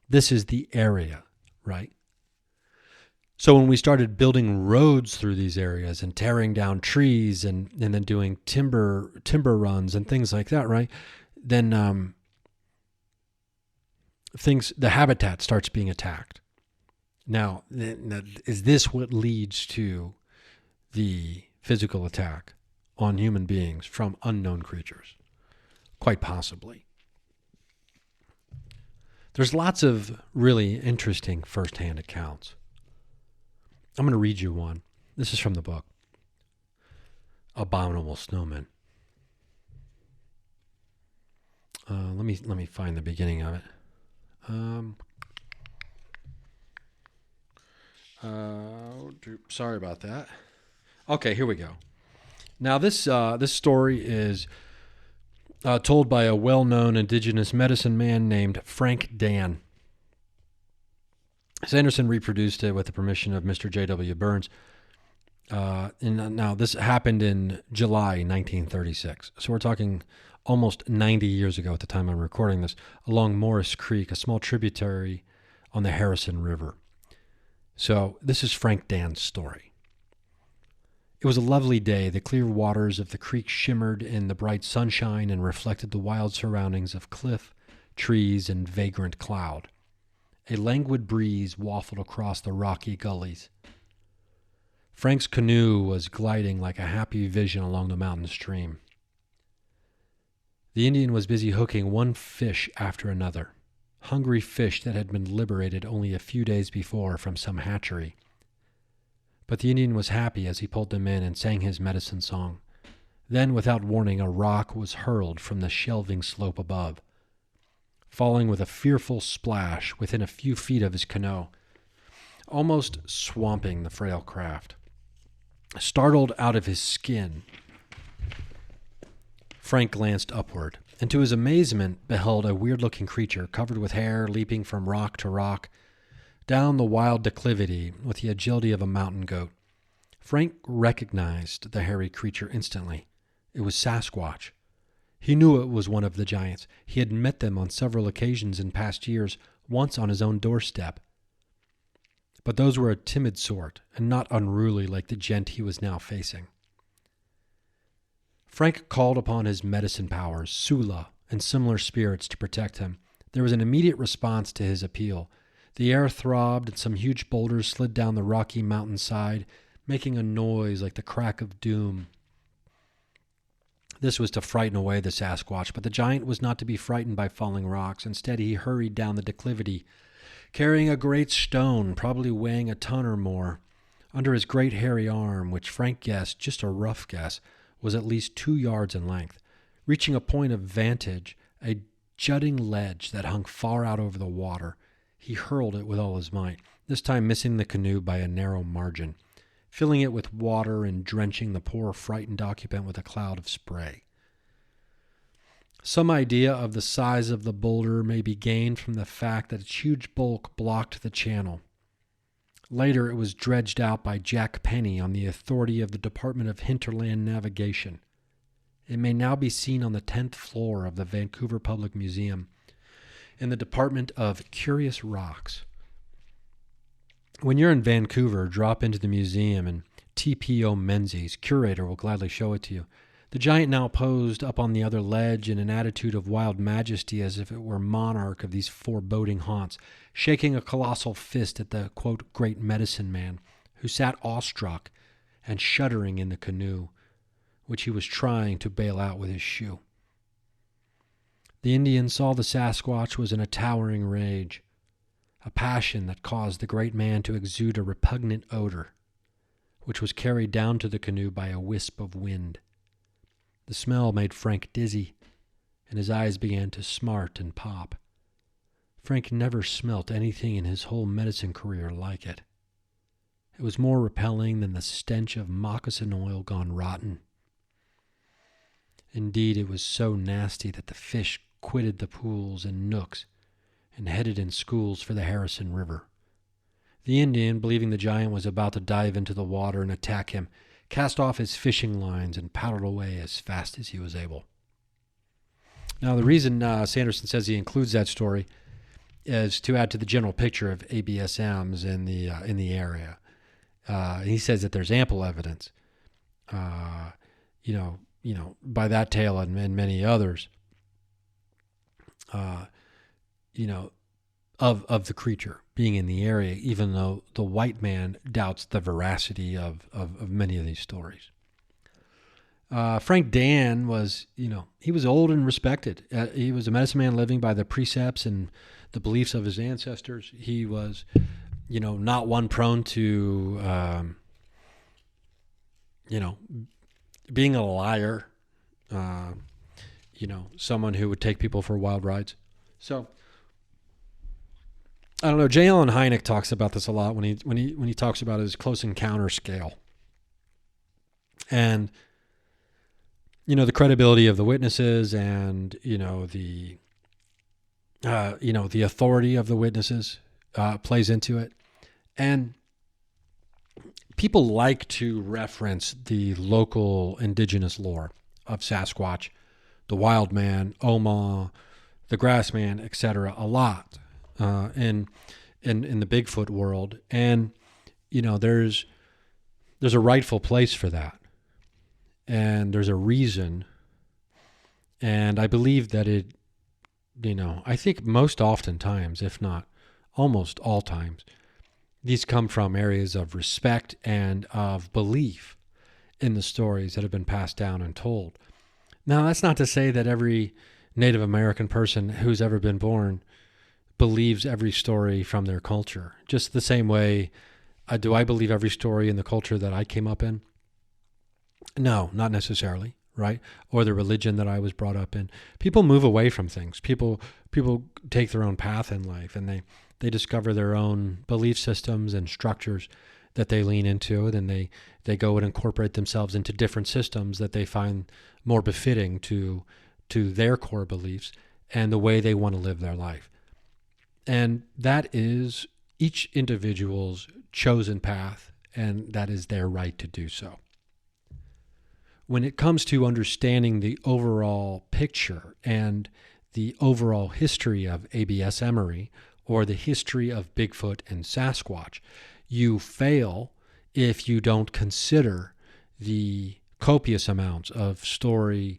This is the area, right? So when we started building roads through these areas and tearing down trees and then doing timber runs and things like that, right? Then the habitat starts being attacked. Now, is this what leads to the physical attack on human beings from unknown creatures? Quite possibly. There's lots of really interesting firsthand accounts. I'm going to read you one. This is from the book, Abominable Snowmen. Let me find the beginning of it. Sorry about that. Okay, here we go. Now this story is told by a well-known indigenous medicine man named Frank Dan. Sanderson reproduced it with the permission of Mr. J.W. Burns. And now this happened in July 1936. So we're talking almost 90 years ago at the time I'm recording this, along Morris Creek, a small tributary on the Harrison River. So this is Frank Dan's story. It was a lovely day. The clear waters of the creek shimmered in the bright sunshine and reflected the wild surroundings of cliff, trees, and vagrant cloud. A languid breeze wafted across the rocky gullies. Frank's canoe was gliding like a happy vision along the mountain stream. The Indian was busy hooking one fish after another, hungry fish that had been liberated only a few days before from some hatchery. But the Indian was happy as he pulled them in and sang his medicine song. Then, without warning, a rock was hurled from the shelving slope above, falling with a fearful splash within a few feet of his canoe, almost swamping the frail craft. Startled out of his skin, Frank glanced upward, and to his amazement beheld a weird-looking creature covered with hair leaping from rock to rock, down the wild declivity with the agility of a mountain goat. Frank recognized the hairy creature instantly. It was Sasquatch. He knew it was one of the giants. He had met them on several occasions in past years, once on his own doorstep. But those were a timid sort, and not unruly like the gent he was now facing. Frank called upon his medicine powers, Sula, and similar spirits to protect him. There was an immediate response to his appeal. The air throbbed, and some huge boulders slid down the rocky mountainside, making a noise like the crack of doom. This was to frighten away the Sasquatch, but the giant was not to be frightened by falling rocks. Instead, he hurried down the declivity, carrying a great stone, probably weighing a ton or more, under his great hairy arm, which Frank guessed, just a rough guess, was at least 2 yards in length. Reaching a point of vantage, a jutting ledge that hung far out over the water, he hurled it with all his might, this time missing the canoe by a narrow margin, filling it with water and drenching the poor frightened occupant with a cloud of spray. Some idea of the size of the boulder may be gained from the fact that its huge bulk blocked the channel. Later, it was dredged out by Jack Penny on the authority of the Department of Hinterland Navigation. It may now be seen on the 10th floor of the Vancouver Public Museum in the Department of Curious Rocks. When you're in Vancouver, drop into the museum and T.P.O. Menzies, curator, will gladly show it to you. The giant now posed up on the other ledge in an attitude of wild majesty as if it were monarch of these foreboding haunts, shaking a colossal fist at the, quote, great medicine man, who sat awestruck and shuddering in the canoe, which he was trying to bail out with his shoe. The Indian saw the Sasquatch was in a towering rage, a passion that caused the great man to exude a repugnant odor, which was carried down to the canoe by a wisp of wind. The smell made Frank dizzy, and his eyes began to smart and pop. Frank never smelt anything in his whole medicine career like it. It was more repelling than the stench of moccasin oil gone rotten. Indeed, it was so nasty that the fish quitted the pools and nooks and headed in schools for the Harrison River. The Indian, believing the giant was about to dive into the water and attack him, cast off his fishing lines and paddled away as fast as he was able. Now, the reason Sanderson says he includes that story is to add to the general picture of ABSMs in the area. He says that there's ample evidence, by that tale and many others, of the creature being in the area, even though the white man doubts the veracity of many of these stories. Frank Dan was, he was old and respected. He was a medicine man living by the precepts and the beliefs of his ancestors. He was, not one prone to, being a liar, someone who would take people for wild rides. So, I don't know. J. Allen Hynek talks about this a lot when he talks about his close encounter scale. And the credibility of the witnesses and, the authority of the witnesses plays into it. And people like to reference the local indigenous lore of Sasquatch, the wild man, Oh-Mah, the grass man, etc. a lot in the Bigfoot world. And, there's a rightful place for that. And there's a reason. And I believe that it, I think most oftentimes, if not almost all times, these come from areas of respect and of belief in the stories that have been passed down and told. Now, that's not to say that every Native American person who's ever been born believes every story from their culture. Just the same way, do I believe every story in the culture that I came up in? No, not necessarily, right? Or the religion that I was brought up in. People move away from things. People take their own path in life, and they discover their own belief systems and structures that they lean into, and then they go and incorporate themselves into different systems that they find more befitting to their core beliefs and the way they want to live their life. And that is each individual's chosen path, and that is their right to do so. When it comes to understanding the overall picture and the overall history of ABSMery, or the history of Bigfoot and Sasquatch, you fail if you don't consider the copious amounts of stories,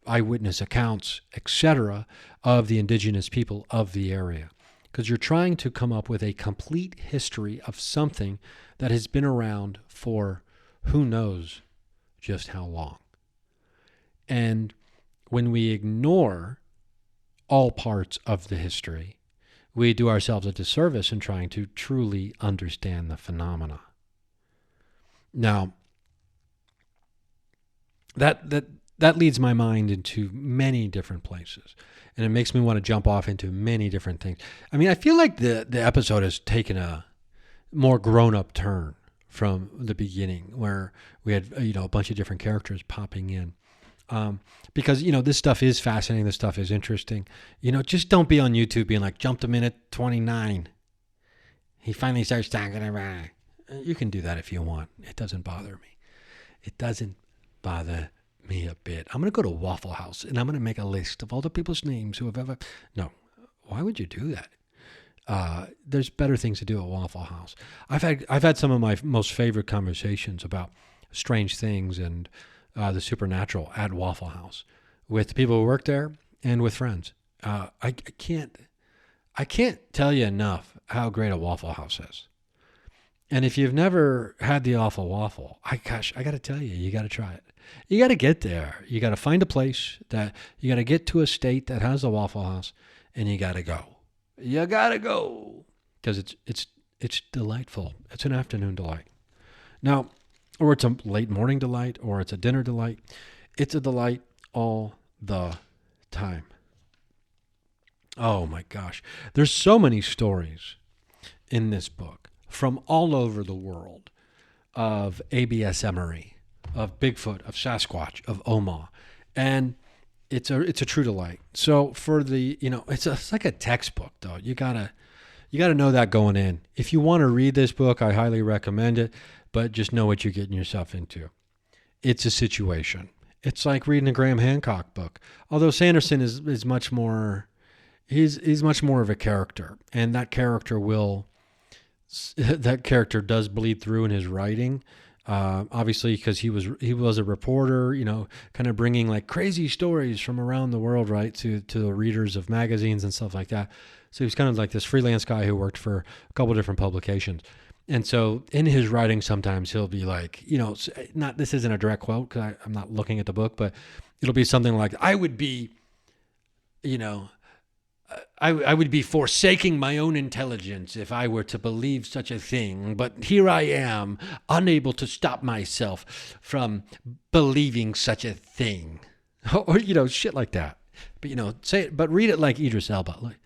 eyewitness accounts, etc., of the indigenous people of the area. Because you're trying to come up with a complete history of something that has been around for who knows just how long. And when we ignore all parts of the history, we do ourselves a disservice in trying to truly understand the phenomena. Now, that leads my mind into many different places, and it makes me want to jump off into many different things. I mean, I feel like the episode has taken a more grown-up turn from the beginning, where we had a bunch of different characters popping in. Because, this stuff is fascinating. This stuff is interesting. Just don't be on YouTube being like, jump to minute 29. He finally starts talking about it. You can do that if you want. It doesn't bother me. It doesn't bother me a bit. I'm going to go to Waffle House and I'm going to make a list of all the people's names who have ever... No, why would you do that? There's better things to do at Waffle House. I've had some of my most favorite conversations about strange things and the supernatural at Waffle House with the people who work there and with friends. I can't tell you enough how great a Waffle House is. And if you've never had the awful waffle, I got to tell you, you got to try it. You got to get there. You got to find a place that you got to get to a state that has a Waffle House, and you got to go. You got to go because it's delightful. It's an afternoon delight. Now, or it's a late morning delight, or it's a dinner delight. It's a delight all the time. Oh my gosh. There's so many stories in this book from all over the world of ABSMery, of Bigfoot, of Sasquatch, of Oh-Mah. And it's a true delight. So for the, it's like a textbook though. You gotta know that going in. If you want to read this book, I highly recommend it, but just know what you're getting yourself into. It's a situation. It's like reading a Graham Hancock book. Although Sanderson is much more, he's much more of a character, and that character does bleed through in his writing. Obviously, because he was a reporter, kind of bringing like crazy stories from around the world, right, to the readers of magazines and stuff like that. So he's kind of like this freelance guy who worked for a couple different publications. And so in his writing, sometimes he'll be like, this isn't a direct quote because I'm not looking at the book, but it'll be something like, I would be forsaking my own intelligence if I were to believe such a thing, but here I am, unable to stop myself from believing such a thing. Or, shit like that. But, say it, but read it like Idris Elba. Like,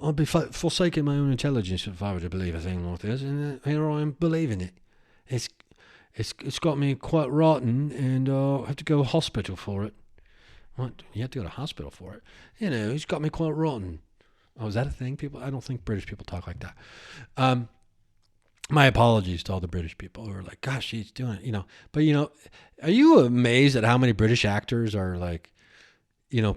I'd be forsaking my own intelligence if I were to believe a thing like this, and here I am believing it. It's got me quite rotten, and I have to go to hospital for it. What? You have to go to hospital for it? It's got me quite rotten. Oh, is that a thing? I don't think British people talk like that. My apologies to all the British people who are like, gosh, she's doing it, But, are you amazed at how many British actors are like,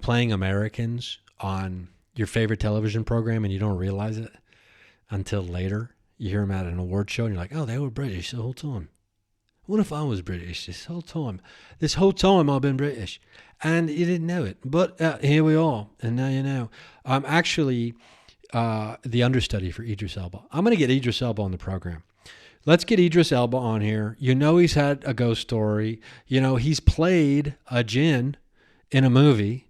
playing Americans on your favorite television program and you don't realize it until later? You hear them at an award show and you're like, oh, they were British the whole time. What if I was British this whole time? This whole time I've been British. And you didn't know it. But here we are. And now you know. I'm actually the understudy for Idris Elba. I'm going to get Idris Elba on the program. Let's get Idris Elba on here. He's had a ghost story. He's played a jinn in a movie.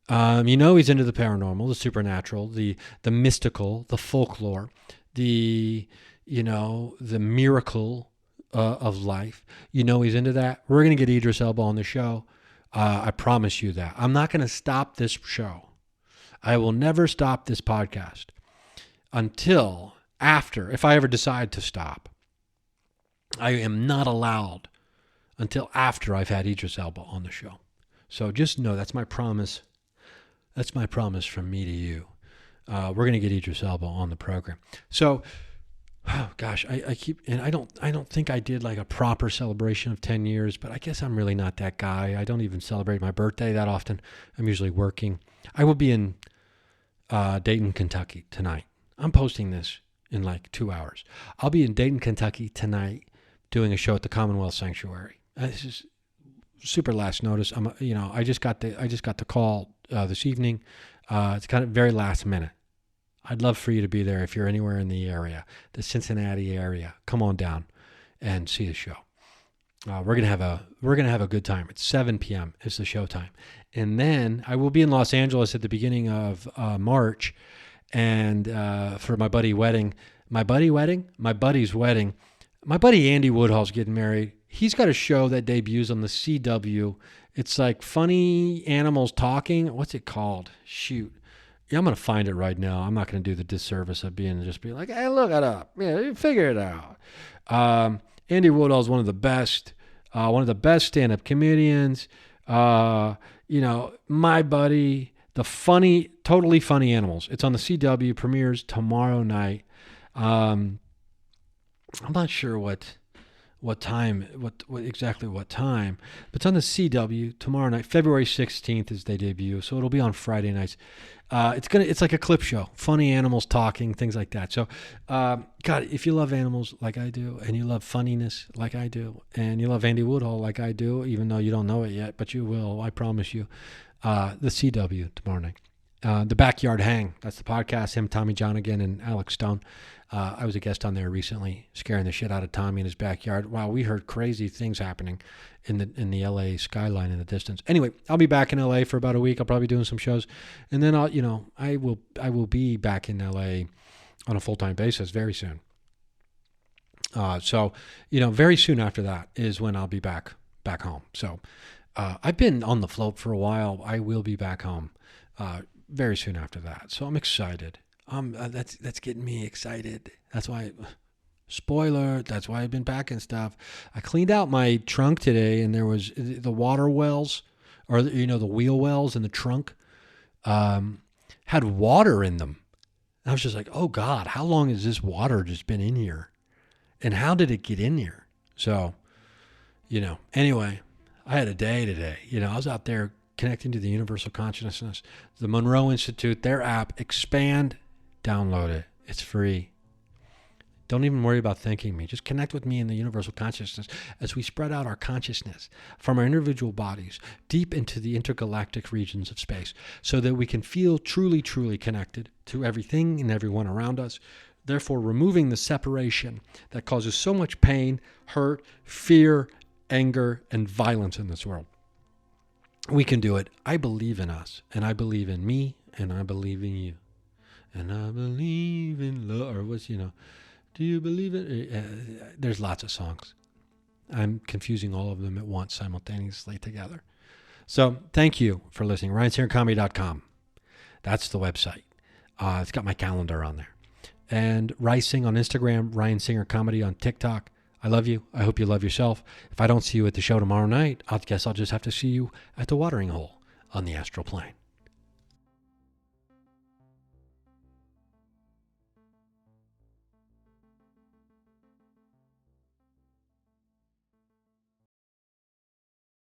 He's into the paranormal, the supernatural, the mystical, the folklore, the miracle of life. He's into that. We're going to get Idris Elba on the show. I promise you that. I'm not going to stop this show. I will never stop this podcast until after, if I ever decide to stop. I am not allowed until after I've had Idris Elba on the show. So just know that's my promise. That's my promise from me to you. We're going to get Idris Elba on the program. So, oh gosh, I don't think I did like a proper celebration of 10 years, but I guess I'm really not that guy. I don't even celebrate my birthday that often. I'm usually working. I will be in Dayton, Kentucky tonight. I'm posting this in like 2 hours. I'll be in Dayton, Kentucky tonight doing a show at the Commonwealth Sanctuary. This is super last notice. I just got the call this evening. It's kind of very last minute. I'd love for you to be there if you're anywhere in the area, the Cincinnati area. Come on down and see the show. We're gonna have a good time. It's 7 p.m. is the show time, and then I will be in Los Angeles at the beginning of March, and for my buddy's wedding. My buddy Andy Woodhull's getting married. He's got a show that debuts on the CW. It's like funny animals talking. What's it called? Shoot. Yeah, I'm going to find it right now. I'm not going to do the disservice of being like, hey, look it up. Yeah, you figure it out. Andy Woodhull is one of the best stand-up comedians. My buddy, totally funny animals. It's on the CW, premieres tomorrow night. I'm not sure what exactly what time, but it's on the CW tomorrow night. February 16th is they debut, so it'll be on Friday nights. It's like a clip show, funny animals talking, things like that. So, God, if you love animals like I do, and you love funniness like I do, and you love Andy Woodhull like I do, even though you don't know it yet, but you will, I promise you, the CW tomorrow night. The Backyard Hang, that's the podcast, him, Tommy John again, and Alex Stone. I was a guest on there recently, scaring the shit out of Tommy in his backyard. Wow, we heard crazy things happening in the LA skyline in the distance. Anyway, I'll be back in LA for about a week. I'll probably be doing some shows, and then I will be back in LA on a full-time basis very soon. So very soon after that is when I'll be back home. So I've been on the float for a while. I will be back home very soon after that. So I'm excited. That's getting me excited. That's why, spoiler, that's why I've been packing stuff. I cleaned out my trunk today, and there was the water wells or the wheel wells in the trunk had water in them. And I was just like, oh God, how long has this water just been in here? And how did it get in here? So, anyway, I had a day today. I was out there connecting to the universal consciousness. The Monroe Institute, their app, Expand, download it. It's free. Don't even worry about thanking me. Just connect with me in the universal consciousness as we spread out our consciousness from our individual bodies deep into the intergalactic regions of space so that we can feel truly, truly connected to everything and everyone around us, therefore removing the separation that causes so much pain, hurt, fear, anger, and violence in this world. We can do it. I believe in us, and I believe in me, and I believe in you. And I believe in love, or what's, do you believe it? There's lots of songs. I'm confusing all of them at once simultaneously together. So thank you for listening. RyanSingerComedy.com. That's the website. It's got my calendar on there. And Rising on Instagram, Ryan Singer Comedy on TikTok. I love you. I hope you love yourself. If I don't see you at the show tomorrow night, I guess I'll just have to see you at the watering hole on the astral plane.